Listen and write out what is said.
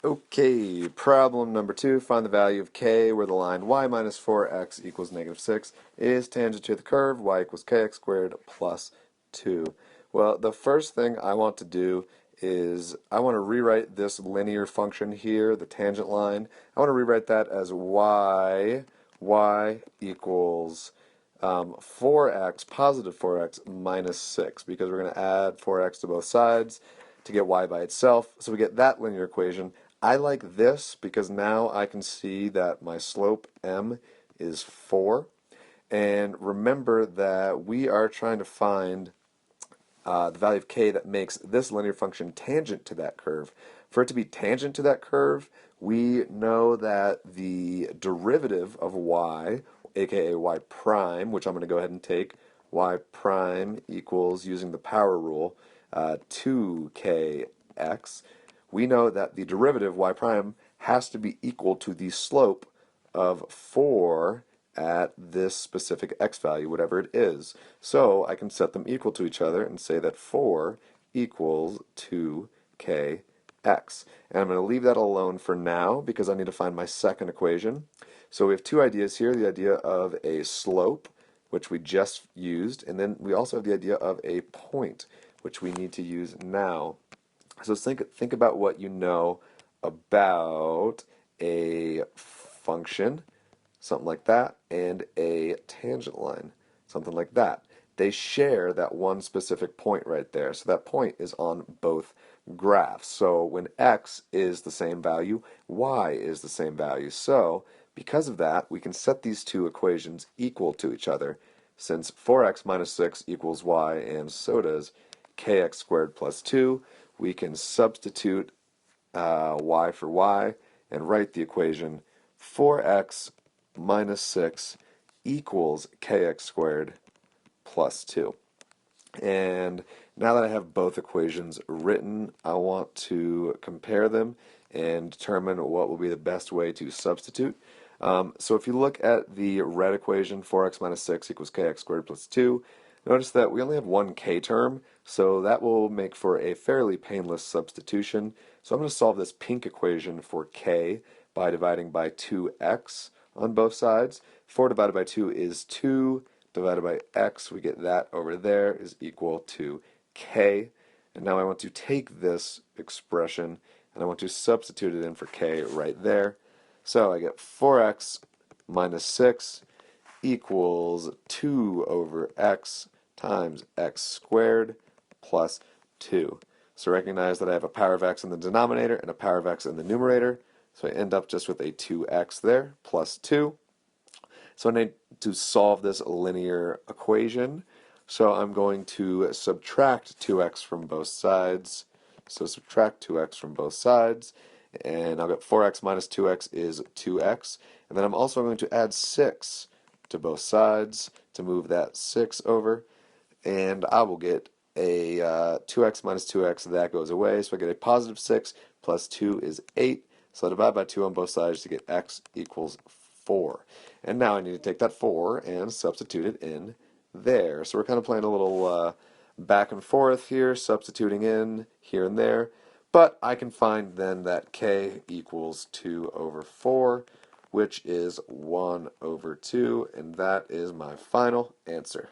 Okay, problem number 2. Find the value of k where the line y minus 4x equals negative 6 is tangent to the curve y equals kx squared plus 2. Well, the first thing I want to do is I want to rewrite this linear function here, the tangent line. I want to rewrite that as y equals 4x, positive 4x minus 6, because we're going to add 4x to both sides to get y by itself. So we get that linear equation. I like this because now I can see that my slope m is 4. And remember that we are trying to find the value of k that makes this linear function tangent to that curve. For it to be tangent to that curve, we know that the derivative of y, aka y prime, which I'm going to go ahead and take, y prime equals, using the power rule, 2kx. We know that the derivative y prime has to be equal to the slope of 4 at this specific x value, whatever it is. So I can set them equal to each other and say that 4 equals 2kx. And I'm going to leave that alone for now because I need to find my second equation. So we have two ideas here, the idea of a slope, which we just used, and then we also have the idea of a point, which we need to use now. So think about what you know about a function, something like that, and a tangent line, something like that. They share that one specific point right there. So that point is on both graphs. So when x is the same value, y is the same value. So because of that, we can set these two equations equal to each other. Since 4x minus 6 equals y, and so does kx squared plus 2, we can substitute y for y and write the equation 4x minus 6 equals kx squared plus 2. And now that I have both equations written, I want to compare them and determine what will be the best way to substitute. So if you look at the red equation, 4x minus 6 equals kx squared plus 2, notice that we only have one k term, so that will make for a fairly painless substitution. So I'm going to solve this pink equation for k by dividing by 2x on both sides. 4 divided by 2 is 2. Divided by x, we get that over there is equal to k. And now I want to take this expression and I want to substitute it in for k right there. So I get 4x minus 6 equals 2 over x times x squared plus 2. So recognize that I have a power of x in the denominator and a power of x in the numerator. So I end up just with a 2x there plus 2. So I need to solve this linear equation. So I'm going to subtract 2x from both sides. So subtract 2x from both sides. And I'll get 4x minus 2x is 2x. And then I'm also going to add 6 to both sides to move that 6 over. And I will get a 2x minus 2x, that goes away. So I get a positive 6 plus 2 is 8. So I divide by 2 on both sides to get x equals 4. And now I need to take that 4 and substitute it in there. So we're kind of playing a little back and forth here, substituting in here and there. But I can find then that k equals 2 over 4, which is 1 over 2, and that is my final answer.